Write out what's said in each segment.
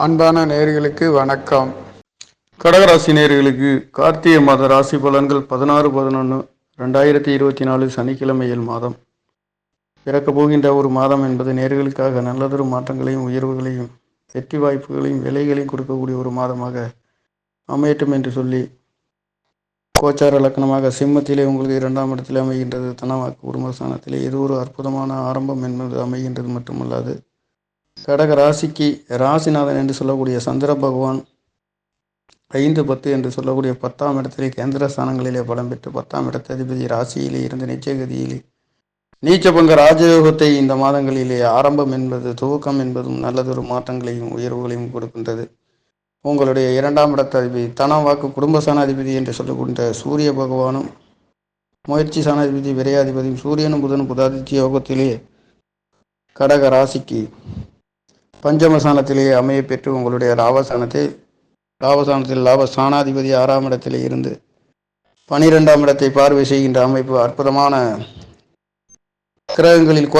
அன்பான நேயர்களுக்கு வணக்கம். கடகராசி நேயர்களுக்கு கார்த்திகை மாத ராசி பலன்கள் 16/11/2024 சனிக்கிழமையில் மாதம் பிறக்கப் போகின்ற ஒரு மாதம் என்பது நேயர்களுக்காக நல்லதொரு மாற்றங்களையும் உயர்வுகளையும் வெற்றி வாய்ப்புகளையும் விலைகளையும் கொடுக்கக்கூடிய ஒரு மாதமாக அமையட்டும் என்று சொல்லி கோச்சார லக்னமாக சிம்மத்திலே உங்களுக்கு 2ஆம் இடத்திலே அமைகின்றது. தனவாக்கு குடும்பஸ்தானத்திலே இது ஒரு அற்புதமான ஆரம்பம் என்பது அமைகின்றது. மட்டுமல்லாது கடக ராசிக்கு ராசிநாதன் என்று சொல்லக்கூடிய சந்திர பகவான் 5-10 என்று சொல்லக்கூடிய 10ஆம் இடத்திலே கேந்திர ஸ்தானங்களிலே பலம் பெற்று 10ஆம் இடத்த அதிபதி ராசியிலே இருந்து நிச்சயகதியிலே நீச்சபங்க ராஜயோகத்தை இந்த மாதங்களிலே ஆரம்பம் என்பது துவக்கம் என்பதும் நல்லதொரு மாற்றங்களையும் உயர்வுகளையும் கொடுக்கின்றது. உங்களுடைய 2ஆம் இடத்த அதிபதி தனவாக்கு குடும்பஸ்தானாதிபதி என்று சொல்லக்கூடிய சூரிய பகவானும் முயற்சி ஸ்தானாதிபதி விரையாதிபதியும் சூரியனும் புதனும் புதாதித்ய யோகத்திலே கடக ராசிக்கு பஞ்சமஸ்தானத்திலே அமைய பெற்று உங்களுடைய லாபஸ்தானத்தில் லாபஸ்தானாதிபதி 6ஆம் இடத்திலே இருந்து 12ஆம் இடத்தை பார்வை செய்கின்ற அமைப்பு அற்புதமான கிரகங்களில்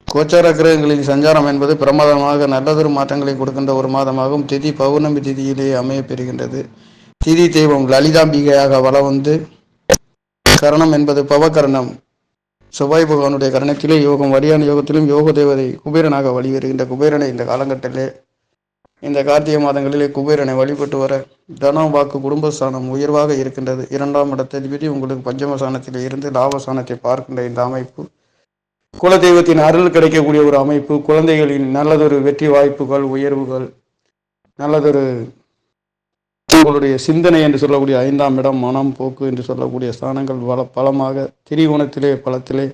கோச்சார கிரகங்களின் சஞ்சாரம் என்பது பிரமாதமாக நல்லதொரு மாற்றங்களை கொடுக்கின்ற ஒரு மாதமாகவும் திதி பௌர்ணமி திதியிலே அமைய பெறுகின்றது. திதி தெய்வம் லலிதாம்பிகையாக வலம் வந்து கரணம் என்பது பவகரணம் செவ்வாய் பகவானுடைய கரணத்திலே யோகம் வரியான யோகத்திலும் யோக தேவதை குபேரனாக வழிவருகின்ற குபேரனை இந்த காலகட்டத்திலே இந்த கார்த்திகை மாதங்களிலே குபேரனை வழிபட்டு வர தனம் வாக்கு குடும்பஸ்தானம் உயர்வாக இருக்கின்றது. 2ஆம் இடத்ததிபதி உங்களுக்கு பஞ்சமஸ்தானத்திலே இருந்து லாபஸ்தானத்தை பார்க்கின்ற இந்த அமைப்பு குலதெய்வத்தின் அருள் கிடைக்கக்கூடிய ஒரு அமைப்பு, குழந்தைகளின் நல்லதொரு வெற்றி வாய்ப்புகள் உயர்வுகள், நல்லதொரு உங்களுடைய சிந்தனை என்று சொல்லக்கூடிய 5ஆம் இடம் மனம் போக்கு என்று சொல்லக்கூடிய ஸ்தானங்கள் பலமாக திரிகோணத்திலே பலத்திலே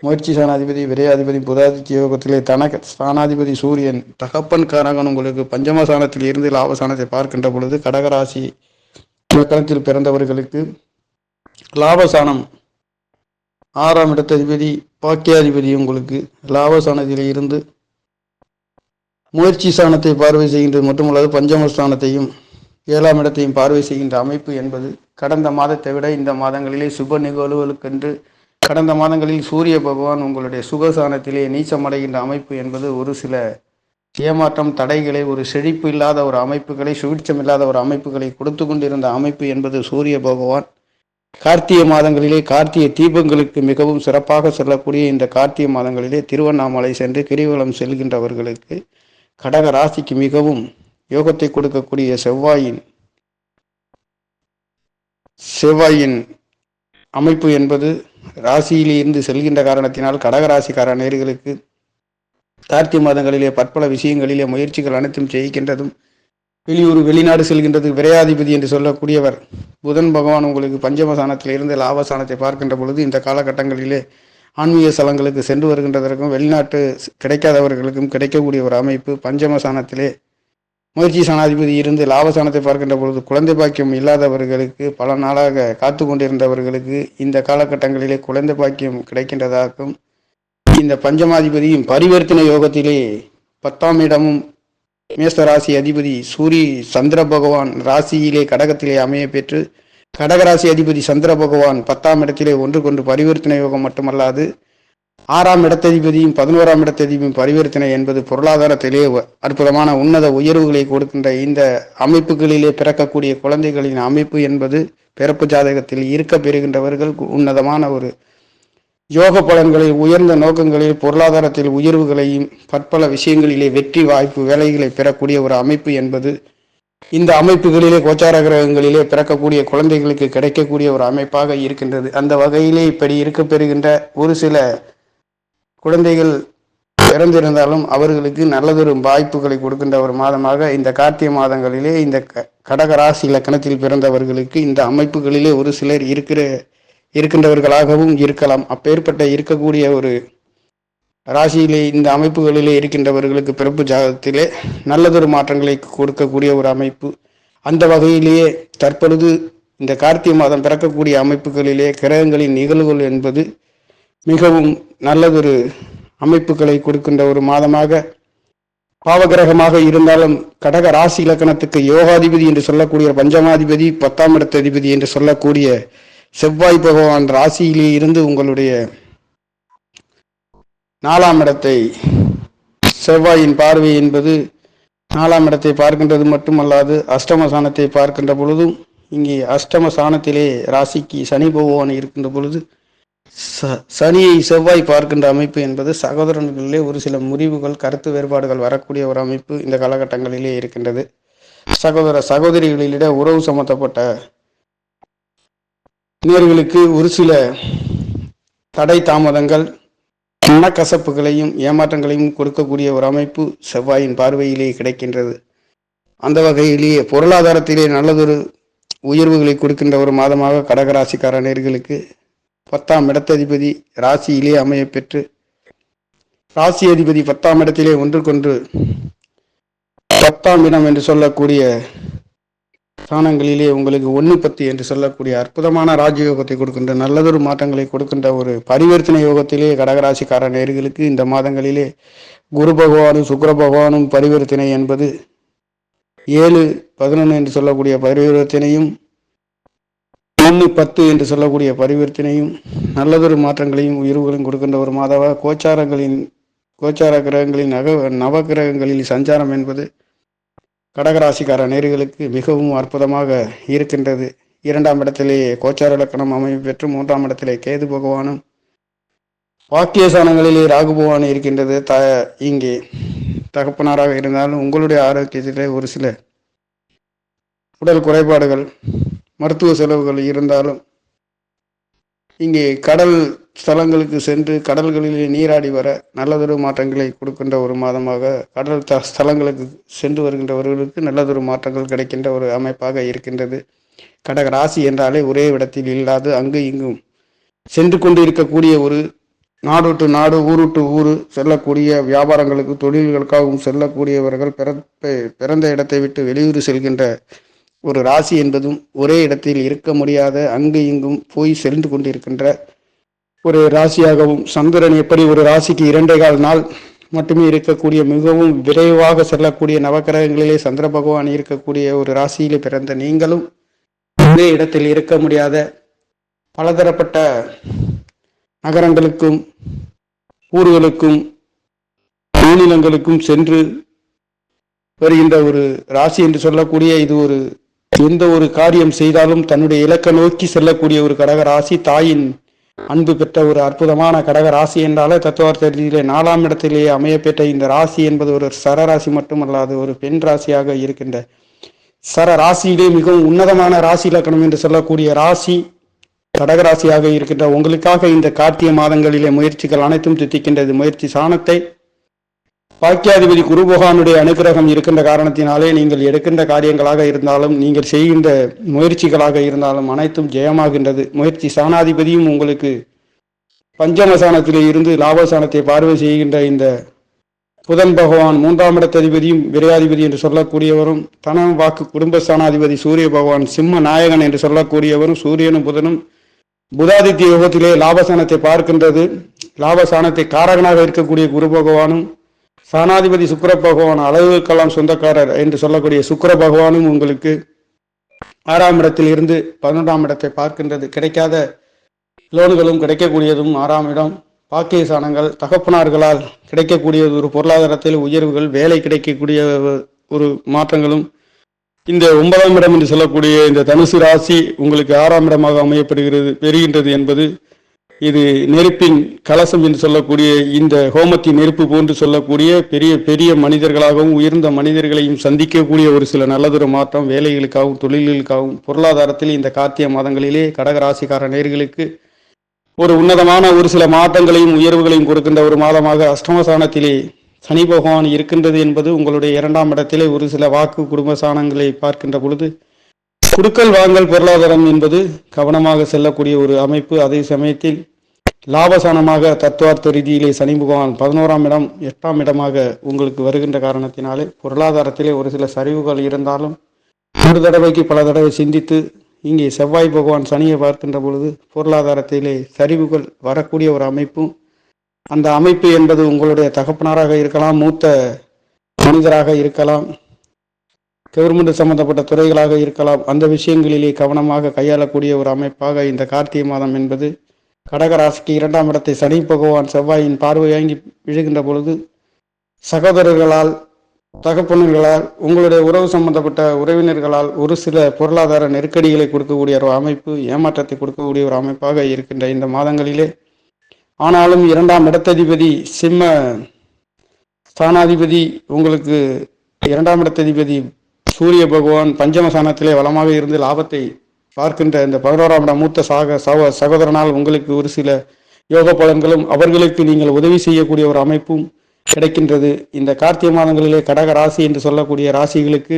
முயற்சி ஸ்தானாதிபதி விரையாதிபதி புதாதித்ய யோகத்திலே தனக ஸ்தானாதிபதி சூரியன் தகப்பன் காரகன் உங்களுக்கு பஞ்சமஸ்தானத்தில் இருந்து லாபஸ்தானத்தை பார்க்கின்ற பொழுது கடகராசி லக்னத்தில் பிறந்தவர்களுக்கு லாபஸ்தானம் 6ஆம் இடத்ததிபதி பாக்கியாதிபதி உங்களுக்கு லாபஸ்தானத்திலே இருந்து முயற்சி ஸ்தானத்தை பார்வை செய்கின்றது. மட்டுமல்லாது பஞ்சமஸ்தானத்தையும் 7ஆம் இடத்தையும் பார்வை செய்கின்ற அமைப்பு என்பது கடந்த மாதத்தை விட இந்த மாதங்களிலே சுப நிகழ்வுகளுக்கென்று கடந்த மாதங்களில் சூரிய பகவான் உங்களுடைய சுகஸ்தானத்திலே நீச்சமடைகின்ற அமைப்பு என்பது ஒரு சில ஏமாற்றம் தடைகளை ஒரு செழிப்பு இல்லாத ஒரு அமைப்புகளை சுவிட்சம் இல்லாத ஒரு அமைப்புகளை கொடுத்து கொண்டிருந்த அமைப்பு என்பது சூரிய பகவான் கார்த்திகை மாதங்களிலே கார்த்திகை தீபங்களுக்கு மிகவும் சிறப்பாக செல்லக்கூடிய இந்த கார்த்திகை மாதங்களிலே திருவண்ணாமலை சென்று கிரிவலம் செல்கின்றவர்களுக்கு கடக ராசிக்கு மிகவும் யோகத்தை கொடுக்கக்கூடிய செவ்வாயின் அமைப்பு என்பது ராசியிலே இருந்து செல்கின்ற காரணத்தினால் கடகராசிக்கார நேயர்களுக்கு கார்த்திகை மாதங்களிலே பற்பல விஷயங்களிலே முயற்சிகள் அனைத்தும் ஜெயிக்கின்றதும் வெளியூர் வெளிநாடு செல்கின்றது. விரையாதிபதி என்று சொல்லக்கூடியவர் புதன் பகவான் உங்களுக்கு பஞ்சமஸ்தானத்தில் இருந்து லாபஸ்தானத்தை பார்க்கின்ற பொழுது இந்த காலகட்டங்களிலே ஆன்மீக ஸ்தலங்களுக்கு சென்று வருகின்றதற்கும் வெளிநாட்டு கிடைக்காதவர்களுக்கும் கிடைக்கக்கூடிய ஒரு அமைப்பு. பஞ்சமஸ்தானத்திலே முயற்சி ஸ்தானாதிபதி இருந்து லாபஸ்தானத்தை பார்க்கின்ற பொழுது குழந்தை பாக்கியம் இல்லாதவர்களுக்கு பல நாளாக காத்து கொண்டிருந்தவர்களுக்கு இந்த காலகட்டங்களிலே குழந்தை பாக்கியம் கிடைக்கின்றதாகவும் இந்த பஞ்சமாதிபதியும் பரிவர்த்தனை யோகத்திலே 10ஆம் இடமும் மேஷ ராசி அதிபதி சந்திர பகவான் ராசியிலே கடகத்திலே அமைய பெற்று கடகராசி அதிபதி சந்திர பகவான் 10ஆம் இடத்திலே ஒன்றுக்கொன்று பரிவர்த்தனை யோகம் மட்டுமல்லாது 6ஆம் இடத்ததிபதியும் 11ஆம் இடத்ததிபதியும் பரிவர்த்தனை என்பது பொருளாதாரத்திலே அற்புதமான உன்னத உயர்வுகளை கொடுக்கின்ற இந்த அமைப்புகளிலே பிறக்கக்கூடிய குழந்தைகளின் அமைப்பு என்பது பிறப்பு ஜாதகத்தில் இருக்க பெறுகின்றவர்கள் உன்னதமான ஒரு யோக பலன்களை உயர்ந்த நோக்கங்களில் பொருளாதாரத்தில் உயர்வுகளையும் பற்பல விஷயங்களிலே வெற்றி வாய்ப்பு வேலைகளை பெறக்கூடிய ஒரு அமைப்பு என்பது இந்த அமைப்புகளிலே கோச்சார கிரகங்களிலே பிறக்கக்கூடிய குழந்தைகளுக்கு கிடைக்கக்கூடிய ஒரு அமைப்பாக இருக்கின்றது. அந்த வகையிலே இப்படி இருக்க பெறுகின்ற ஒரு சில குழந்தைகள் பிறந்திருந்தாலும் அவர்களுக்கு நல்லதொரு வாய்ப்புகளை கொடுக்கின்ற ஒரு மாதமாக இந்த கார்த்திகை மாதங்களிலே இந்த கடகராசி இலக்கணத்தில் பிறந்தவர்களுக்கு இந்த அமைப்புகளிலே ஒரு சிலர் இருக்கின்றவர்களாகவும் இருக்கலாம். அப்பேற்பட்ட இருக்கக்கூடிய ஒரு ராசியிலே இந்த அமைப்புகளிலே இருக்கின்றவர்களுக்கு பிறப்பு ஜாதகத்திலே நல்லதொரு மாற்றங்களை கொடுக்கக்கூடிய ஒரு அமைப்பு. அந்த வகையிலேயே தற்பொழுது இந்த கார்த்திகை மாதம் பிறக்கக்கூடிய அமைப்புகளிலே கிரகங்களின் நிகழ்வுகள் என்பது மிகவும் நல்லதொரு அமைப்புகளை கொடுக்கின்ற ஒரு மாதமாக பாவகிரகமாக இருந்தாலும் கடக ராசி இலக்கணத்துக்கு யோகாதிபதி என்று சொல்லக்கூடிய பஞ்சமாதிபதி 10ஆம் இடத்ததிபதி என்று சொல்லக்கூடிய செவ்வாய் பகவான் ராசியிலே இருந்து உங்களுடைய 4ஆம் இடத்தை செவ்வாயின் பார்வை என்பது 4ஆம் இடத்தை பார்க்கின்றது மட்டுமல்லாது அஷ்டமஸ்தானத்தை பார்க்கின்ற பொழுதும் இங்கே அஷ்டமஸ்தானத்திலே ராசிக்கு சனி பகவான் இருக்கின்ற பொழுது சனியை செவ்வாய் பார்க்கின்ற அமைப்பு என்பது சகோதரர்களிலே ஒரு சில முறிவுகள் கருத்து வேறுபாடுகள் வரக்கூடிய ஒரு அமைப்பு இந்த காலகட்டங்களிலே இருக்கின்றது. சகோதர சகோதரிகளிட உறவு சம்பந்தப்பட்ட நேர்களுக்கு ஒரு சில தடை தாமதங்கள் மனக்கசப்புகளையும் ஏமாற்றங்களையும் கொடுக்கக்கூடிய ஒரு அமைப்பு செவ்வாயின் பார்வையிலே கிடைக்கின்றது. அந்த வகையிலேயே பொருளாதாரத்திலே நல்லதொரு உயர்வுகளை கொடுக்கின்ற ஒரு மாதமாக கடகராசிக்கார நேர்களுக்கு 10ஆம் இடத்ததிபதி ராசியிலே அமைய பெற்று ராசி அதிபதி 10ஆம் இடத்திலே ஒன்றுக்கொன்று 10ஆம் இடம் என்று சொல்லக்கூடிய ஸ்தானங்களிலே உங்களுக்கு 1-10 என்று சொல்லக்கூடிய அற்புதமான ராஜயோகத்தை கொடுக்கின்ற நல்லதொரு மாற்றங்களை கொடுக்கின்ற ஒரு பரிவர்த்தனை யோகத்திலே கடகராசிக்கார நேர்களுக்கு இந்த மாதங்களிலே குரு பகவானும் சுக்கிர பகவானும் பரிவர்த்தனை என்பது 7-11 என்று சொல்லக்கூடிய பரிவர்த்தனையும் 1-10 என்று சொல்லக்கூடிய பரிவர்த்தனையும் நல்லதொரு மாற்றங்களையும் உயர்வுகளையும் கொடுக்கின்ற ஒரு மாதவ கோச்சார கிரகங்களின் நவகிரகங்களில் சஞ்சாரம் என்பது கடகராசிக்கார நேர்களுக்கு மிகவும் அற்புதமாக இருக்கின்றது. 2ஆம் இடத்திலே கோச்சார இலக்கணம் அமைப்பு பெற்று 3ஆம் இடத்திலே கேது பகவானும் வாக்கியசானங்களிலே ராகு பகவான் இருக்கின்றது. இங்கே தகப்பனாராக இருந்தாலும் உங்களுடைய ஆரோக்கியத்திலே ஒரு சில உடல் குறைபாடுகள் மருத்துவ செலவுகள் இருந்தாலும் இங்கே கடல் ஸ்தலங்களுக்கு சென்று கடல்களிலே நீராடி வர நல்லதொரு மாற்றங்களை கொடுக்கின்ற ஒரு மாதமாக கடல் ஸ்தலங்களுக்கு சென்று வருகின்றவர்களுக்கு நல்லதொரு மாற்றங்கள் கிடைக்கின்ற ஒரு அமைப்பாக இருக்கின்றது. கடக ராசி என்றாலே ஒரே இடத்தில் இல்லாது அங்கு இங்கும் சென்று கொண்டு இருக்கக்கூடிய ஒரு நாடு டு நாடு ஊரு டு ஊரு செல்லக்கூடிய வியாபாரங்களுக்கு தொழில்களுக்காகவும் செல்லக்கூடியவர்கள் பிறந்த இடத்தை விட்டு வெளியூர் செல்கின்ற ஒரு ராசி என்பதும் ஒரே இடத்தில் இருக்க முடியாத அங்கு இங்கும் போய் சென்று கொண்டிருக்கின்ற ஒரு ராசியாகவும் சந்திரன் எப்படி ஒரு ராசிக்கு 2.25 நாள் மட்டுமே இருக்கக்கூடிய மிகவும் விரைவாக செல்லக்கூடிய நவக்கிரகங்களிலே சந்திர பகவான் இருக்கக்கூடிய ஒரு ராசியிலே பிறந்த நீங்களும் ஒரே இடத்தில் இருக்க முடியாத பலதரப்பட்ட நகரங்களுக்கும் ஊர்களுக்கும் மாநிலங்களுக்கும் சென்று வருகின்ற ஒரு ராசி என்று சொல்லக்கூடிய இது ஒரு எந்த ஒரு காரியம் செய்தாலும் தன்னுடைய இலக்கை நோக்கி செல்லக்கூடிய ஒரு கடக ராசி, தாயின் அன்பு பெற்ற ஒரு அற்புதமான கடக ராசி என்றாலே தத்துவார்த்த ரீதியிலே 4ஆம் இடத்திலேயே அமைய பெற்ற இந்த ராசி என்பது ஒரு சரராசி மட்டுமல்லாது ஒரு பெண் ராசியாக இருக்கின்ற சர ராசியிலே மிகவும் உன்னதமான ராசி இலக்கணம் என்று சொல்லக்கூடிய ராசி கடகராசியாக இருக்கின்ற உங்களுக்காக இந்த கார்த்திகை மாதங்களிலே முயற்சிகள் அனைத்தும் தித்திக்கின்றது. முயற்சி சாணத்தை பாக்கியாதிபதி குரு பகவானுடைய அனுகிரகம் இருக்கின்ற காரணத்தினாலே நீங்கள் எடுக்கின்ற காரியங்களாக இருந்தாலும் நீங்கள் செய்கின்ற முயற்சிகளாக இருந்தாலும் அனைத்தும் ஜெயமாகின்றது. முயற்சி சாணாதிபதியும் உங்களுக்கு பஞ்சமசானத்திலே இருந்து லாபசானத்தை பார்வை செய்கின்ற இந்த புதன் பகவான் 3ஆம் இடத்ததிபதியும் விரையாதிபதி என்று சொல்லக்கூடியவரும் தனம் வாக்கு குடும்பஸ்தானாதிபதி சூரிய பகவான் சிம்ம நாயகன் என்று சொல்லக்கூடியவரும் சூரியனும் புதனும் புதாதித்ய யோகத்திலே லாபசானத்தை பார்க்கின்றது. லாபசானத்தை காரகனாக இருக்கக்கூடிய குரு பகவானும் சானாதிபதி சுக்கிர பகவான் அளவுக்கெல்லாம் சொந்தக்காரர் என்று சொல்லக்கூடிய சுக்கிர பகவானும் உங்களுக்கு 6ஆம் இடத்தில் இருந்து 11ஆம் இடத்தை பார்க்கின்றது. கிடைக்காத லோன்களும் கிடைக்கக்கூடியதும் 6ஆம் இடம். பாக்கிய சாணங்கள் தகப்பனார்களால் கிடைக்கக்கூடியது ஒரு பொருளாதாரத்தில் உயர்வுகள் வேலை கிடைக்கக்கூடிய ஒரு மாற்றங்களும் இந்த 9ஆம் இடம் என்று சொல்லக்கூடிய இந்த தனுசு ராசி உங்களுக்கு 6ஆம் இடமாக பெறுகின்றது என்பது இது நெருப்பின் கலசம் என்று சொல்லக்கூடிய இந்த ஹோமத்தின் நெருப்பு போன்று சொல்லக்கூடிய பெரிய பெரிய மனிதர்களாகவும் உயர்ந்த மனிதர்களையும் சந்திக்கக்கூடிய ஒரு சில நல்லதொரு மாற்றம் வேலைகளுக்காகவும் தொழில்களுக்காகவும் பொருளாதாரத்தில் இந்த கார்த்திகை மாதங்களிலே கடகராசிக்கார நேயர்களுக்கு ஒரு உன்னதமான ஒரு சில மாற்றங்களையும் உயர்வுகளையும் கொடுக்கின்ற ஒரு மாதமாக அஷ்டமஸ்தானத்திலே சனி பகவான் இருக்கின்றது என்பது உங்களுடைய 2ஆம் இடத்திலே ஒரு சில வாக்கு குடும்ப சாணங்களை பார்க்கின்ற பொழுது குடுக்கல் வாங்கல் பொருளாதாரம் என்பது கவனமாக செல்லக்கூடிய ஒரு அமைப்பு. அதே சமயத்தில் லாபசானமாக தத்துவார்த்த ரீதியிலே சனி பகவான் 11ஆம் இடம் 8ஆம் இடமாக உங்களுக்கு வருகின்ற காரணத்தினாலே பொருளாதாரத்திலே ஒரு சில சரிவுகள் இருந்தாலும் ஒரு தடவைக்கு பல தடவை சிந்தித்து இங்கே செவ்வாய் பகவான் சனியை பார்க்கின்ற பொழுது பொருளாதாரத்திலே சரிவுகள் வரக்கூடிய ஒரு அமைப்பும் அந்த அமைப்பு என்பது உங்களுடைய தகப்பனாராக இருக்கலாம், மூத்த மனிதராக இருக்கலாம், கவர்மெண்ட் சம்பந்தப்பட்ட துறைகளாக இருக்கலாம். அந்த விஷயங்களிலே கவனமாக கையாளக்கூடிய ஒரு அமைப்பாக இந்த கார்த்திகை மாதம் என்பது கடகராசிக்கு 2ஆம் இடத்தை சனி பகவான் செவ்வாயின் பார்வை வாங்கி விழுகின்ற பொழுது சகோதரர்களால் தகப்பனர்களால், உங்களுடைய உறவு சம்பந்தப்பட்ட உறவினர்களால் ஒரு சில பொருளாதார நெருக்கடிகளை கொடுக்கக்கூடிய ஒரு அமைப்பு, ஏமாற்றத்தை கொடுக்கக்கூடிய ஒரு அமைப்பாக இருக்கின்ற இந்த மாதங்களிலே, ஆனாலும் 2ஆம் இடத்ததிபதி சிம்ம ஸ்தானாதிபதி உங்களுக்கு 2ஆம் இடத்ததிபதி சூரிய பகவான் பஞ்சமஸ்தானத்திலே வளமாக இருந்து லாபத்தை பார்க்கின்ற இந்த 11ஆம் இடம் மூத்த சகோதரனால் உங்களுக்கு ஒரு சில யோக பலன்களும் அவர்களுக்கு நீங்கள் உதவி செய்யக்கூடிய ஒரு அமைப்பும் கிடைக்கின்றது. இந்த கார்த்திகை மாதங்களிலே கடக ராசி என்று சொல்லக்கூடிய ராசிகளுக்கு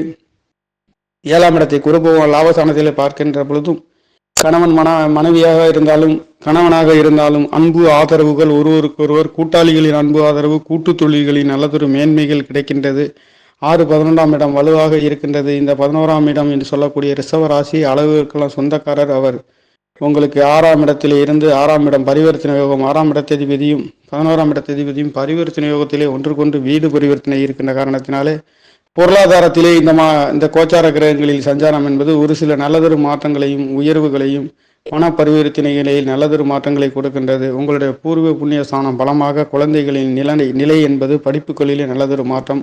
7ஆம் இடத்தை குரு பகவான் லாபஸ்தானத்திலே பார்க்கின்ற பொழுதும் கணவன் மனைவியாக இருந்தாலும் கணவனாக இருந்தாலும் அன்பு ஆதரவுகள் ஒருவருக்கொருவர் கூட்டாளிகளின் அன்பு ஆதரவு கூட்டு தொழில்களின் நல்லதொரு மேன்மைகள் கிடைக்கின்றது. 6-11ஆம் இடம் வலுவாக இருக்கின்றது. இந்த 11ஆம் இடம் என்று சொல்லக்கூடிய ரிஷப ராசி அளவுக்கெல்லாம் சொந்தக்காரர் அவர். உங்களுக்கு 6ஆம் இடத்திலே இருந்து 6ஆம் இடம் பரிவர்த்தனை யோகம், 6ஆம் இடத்ததிபதியும் 11ஆம் இடத்ததிபதியும் பரிவர்த்தனை யோகத்திலே ஒன்றுக்கொன்று வீடு பரிவர்த்தனை இருக்கின்ற காரணத்தினாலே பொருளாதாரத்திலே இந்த கோச்சார கிரகங்களில் சஞ்சாரம் என்பது ஒரு சில நல்லதொரு மாற்றங்களையும் உயர்வுகளையும் பண பரிவர்த்தனைகளில் நல்லதொரு மாற்றங்களை கொடுக்கின்றது. உங்களுடைய பூர்வ புண்ணிய ஸ்தானம் பலமாக குழந்தைகளின் நிலை என்பது படிப்புகளிலே நல்லதொரு மாற்றம்.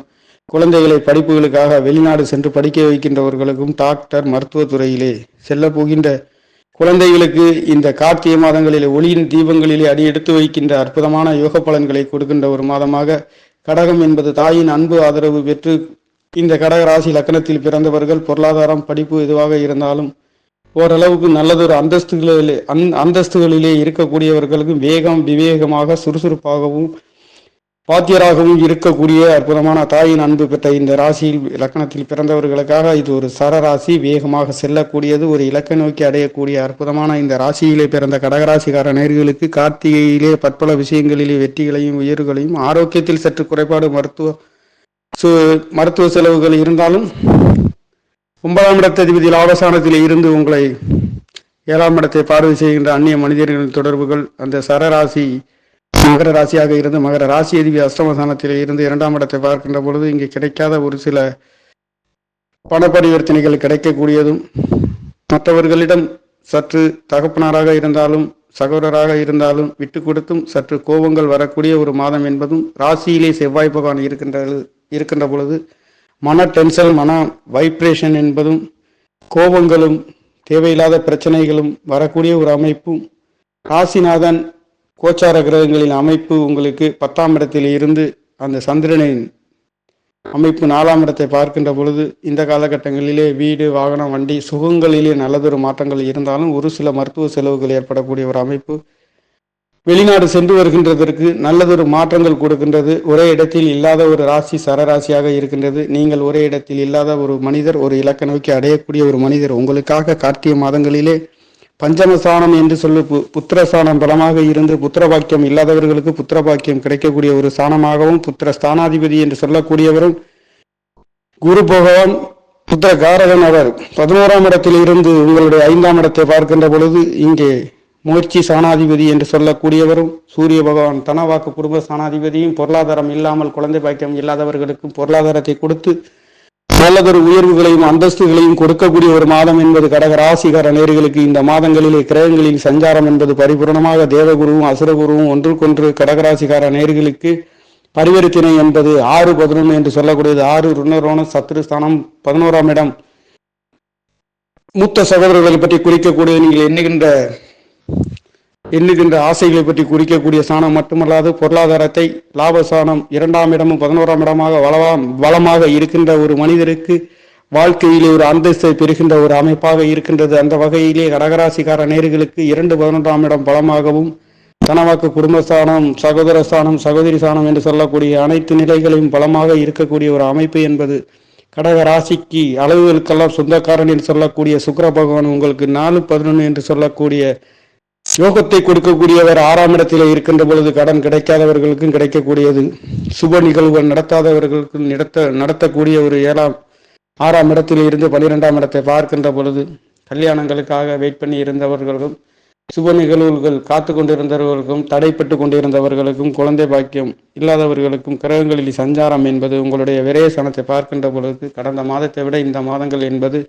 குழந்தைகளை படிப்புகளுக்காக வெளிநாடு சென்று படிக்க வைக்கின்றவர்களுக்கும் டாக்டர் மருத்துவத்துறையிலே செல்ல போகின்ற குழந்தைகளுக்கு இந்த கார்த்திகை மாதங்களிலே ஒளியின் தீபங்களிலே அடி எடுத்து வைக்கின்ற அற்புதமான யோக பலன்களை கொடுக்கின்ற ஒரு மாதமாக கடகம் என்பது தாயின் அன்பு ஆதரவு பெற்று இந்த கடக ராசி லக்கணத்தில் பிறந்தவர்கள் பொருளாதாரம் படிப்பு எதுவாக இருந்தாலும் ஓரளவுக்கு நல்லதொரு அந்தஸ்துகளிலே இருக்கக்கூடியவர்களுக்கு வேகம் விவேகமாக சுறுசுறுப்பாகவும் பாத்தியராகவும் இருக்கக்கூடிய அற்புதமான தாயின் அன்பு பெற்ற இந்த ராசியில் லக்கணத்தில் பிறந்தவர்களுக்காக இது ஒரு சரராசி, வேகமாக செல்லக்கூடியது, ஒரு இலக்கை நோக்கி அடையக்கூடிய அற்புதமான இந்த ராசியிலே பிறந்த கடகராசிக்கார நேயர்களுக்கு கார்த்திகையிலே பற்பல விஷயங்களிலே வெற்றிகளையும் உயர்வுகளையும், ஆரோக்கியத்தில் சற்று குறைபாடு மருத்துவ செலவுகள் இருந்தாலும் 9ஆம் இடத்ததிபதி லாபஸ்தானத்திலே இருந்து உங்களை 7ஆம் இடத்தை பார்வை செய்கின்ற அந்நிய மனிதர்களின் தொடர்புகள், அந்த சரராசி மகர ராசியாக இருந்து மகர ராசி அதிபதி அஷ்டமஸ்தானத்திலே இருந்து 2ஆம் இடத்தை பார்க்கின்ற பொழுது இங்கே கிடைக்காத ஒரு சில பண பரிவர்த்தனைகள் கிடைக்கக்கூடியதும், மற்றவர்களிடம் சற்று தகப்பனாராக இருந்தாலும் சகோதரராக இருந்தாலும் விட்டு கொடுத்தும் சற்று கோபங்கள் வரக்கூடிய ஒரு மாதம் என்பதும், ராசியிலே செவ்வாய் பகவான் இருக்கின்ற பொழுது மன டென்ஷன், மன வைப்ரேஷன் என்பதும், கோபங்களும் தேவையில்லாத பிரச்சனைகளும் வரக்கூடிய ஒரு அமைப்பும், ராசிநாதன் கோச்சார கிரகங்களின் அமைப்பு உங்களுக்கு 10ஆம் இடத்தில் இருந்து அந்த சந்திரனின் அமைப்பு 4ஆம் இடத்தை பார்க்கின்ற பொழுது இந்த காலகட்டங்களிலே வீடு வாகனம் வண்டி சுகங்களிலே நல்லதொரு மாற்றங்கள் இருந்தாலும் ஒரு சில மருத்துவ செலவுகள் ஏற்படக்கூடிய ஒரு அமைப்பு, வெளிநாடு சென்று வருகின்றதற்கு நல்லதொரு மாற்றங்கள் கொடுக்கின்றது. ஒரே இடத்தில் இல்லாத ஒரு ராசி சரராசியாக இருக்கின்றது. நீங்கள் ஒரே இடத்தில் இல்லாத ஒரு மனிதர், ஒரு இலக்கை நோக்கி அடையக்கூடிய ஒரு மனிதர் உங்களுக்காக கார்த்திகை மாதங்களிலே பஞ்சமஸ்தானம் என்று சொல்லி புத்திரஸ்தானம் பலமாக இருந்து புத்திர பாக்கியம் இல்லாதவர்களுக்கு புத்திர பாக்கியம் கிடைக்கக்கூடிய ஒரு ஸ்தானமாகவும், புத்திர ஸ்தானாதிபதி என்று சொல்லக்கூடியவரும் குரு பகவான் புத்திர காரகன் அவர் 11ஆம் இடத்தில் இருந்து உங்களுடைய 5ஆம் இடத்தை பார்க்கின்ற பொழுது இங்கே முயற்சி ஸ்தானாதிபதி என்று சொல்லக்கூடியவரும் சூரிய பகவான் தனவாக்கு குடும்ப ஸ்தானாதிபதியும் பொருளாதாரம் இல்லாமல் குழந்தை பாக்கியம் இல்லாதவர்களுக்கும் பொருளாதாரத்தை கொடுத்து நல்லதொரு உயர்வுகளையும் அந்தஸ்துகளையும் கொடுக்கக்கூடிய ஒரு மாதம் என்பது கடக ராசிகார நேயர்களுக்கு இந்த மாதங்களிலே கிரகங்களின் சஞ்சாரம் என்பது பரிபூர்ணமாக தேவகுருவும் அசுரகுருவும் ஒன்றுக்கொன்று கடகராசிகார நேயர்களுக்கு பரிவர்த்தனை என்பது 6-11 என்று சொல்லக்கூடியது. 6 ருணரோண சத்துருஸ்தானம், 11ஆம் இடம் மூத்த சகோதரர்களை பற்றி குறிக்கக்கூடிய நீங்கள் எண்ணுகின்ற ஆசைகளை பற்றி குறிக்கக்கூடிய ஸ்தானம் மட்டுமல்லாது பொருளாதாரத்தை லாபஸ்தானம் 2ஆம் இடமும் 11ஆம் இடமாக வளமாக இருக்கின்ற ஒரு மனிதருக்கு வாழ்க்கையிலே ஒரு அந்தஸ்தை பெறுகின்ற ஒரு அமைப்பாக இருக்கின்றது. அந்த வகையிலே கடகராசிக்கார நேயர்களுக்கு 2-11ஆம் இடம் பலமாகவும் தனவாக்கு குடும்பஸ்தானம், சகோதர ஸ்தானம், சகோதரி ஸ்தானம் என்று சொல்லக்கூடிய அனைத்து நிலைகளையும் பலமாக இருக்கக்கூடிய ஒரு அமைப்பு என்பது கடக ராசிக்கு அளவுகளுக்கெல்லாம் சொந்தக்காரன் என்று சொல்லக்கூடிய சுக்கிர பகவான் உங்களுக்கு 4-11 என்று சொல்லக்கூடிய யோகத்தை கொடுக்கக்கூடியவர் 6ஆம் இடத்திலே இருக்கின்ற பொழுது கடன் கிடைக்காதவர்களுக்கும் கிடைக்கக்கூடியது, சுப நிகழ்வுகள் நடத்தாதவர்களுக்கும் நடத்தக்கூடிய ஒரு 6ஆம் இடத்திலே இருந்து 12ஆம் இடத்தை பார்க்கின்ற பொழுது கல்யாணங்களுக்காக வெயிட் பண்ணி இருந்தவர்களுக்கும் சுப நிகழ்வுகள் காத்து கொண்டிருந்தவர்களுக்கும் தடைப்பட்டு கொண்டிருந்தவர்களுக்கும் குழந்தை பாக்கியம் இல்லாதவர்களுக்கும் கிரகங்களில் சஞ்சாரம் என்பது உங்களுடைய விரைய சனத்தை பார்க்கின்ற பொழுது கடந்த மாதத்தை விட இந்த மாதங்கள் என்பது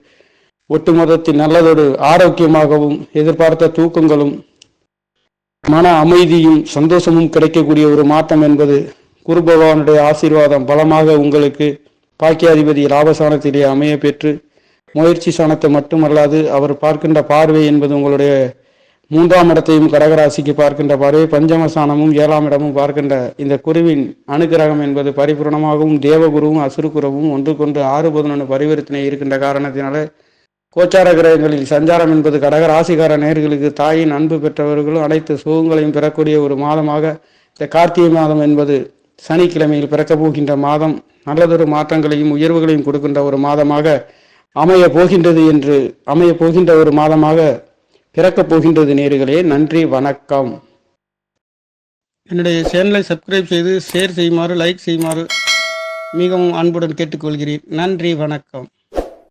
ஒட்டுமொத்தத்தில் நல்லதொரு ஆரோக்கியமாகவும் எதிர்பார்த்த தூக்கங்களும் மன அமைதியும் சந்தோஷமும் கிடைக்கக்கூடிய ஒரு மாற்றம் என்பது குரு பகவானுடைய ஆசீர்வாதம் பலமாக உங்களுக்கு பாக்கியாதிபதி லாபஸ்தானத்திலே அமைய பெற்று முயற்சி ஸ்தானத்தை மட்டுமல்லாது அவர் பார்க்கின்ற பார்வை என்பது உங்களுடைய 3ஆம் இடத்தையும் கடகராசிக்கு பார்க்கின்ற பார்வை, பஞ்சமஸ்தானமும் 7ஆம் இடமும் பார்க்கின்ற இந்த குருவின் அனுகிரகம் என்பது பரிபூர்ணமாகவும் தேவகுருவும் அசுரகுருவும் ஒன்றுக்கொன்று 6-11 பரிவர்த்தனை இருக்கின்ற காரணத்தினால கோச்சார கிரகங்களில் சஞ்சாரம் என்பது கடகராசிக்கார நேர்களுக்கு தாயின் அன்பு பெற்றவர்களும் அனைத்து சுகங்களையும் பெறக்கூடிய ஒரு மாதமாக இந்த கார்த்திகை மாதம் என்பது சனிக்கிழமையில் பிறக்கப் போகின்ற மாதம் நல்லதொரு மாற்றங்களையும் உயர்வுகளையும் கொடுக்கின்ற ஒரு மாதமாக அமைய போகின்ற ஒரு மாதமாக பிறக்கப் போகின்றது நேர்களே. நன்றி, வணக்கம். என்னுடைய சேனலை சப்ஸ்கிரைப் செய்து ஷேர் செய்யுமாறு, லைக் செய்யுமாறு மிகவும் அன்புடன் கேட்டுக்கொள்கிறேன். நன்றி, வணக்கம்.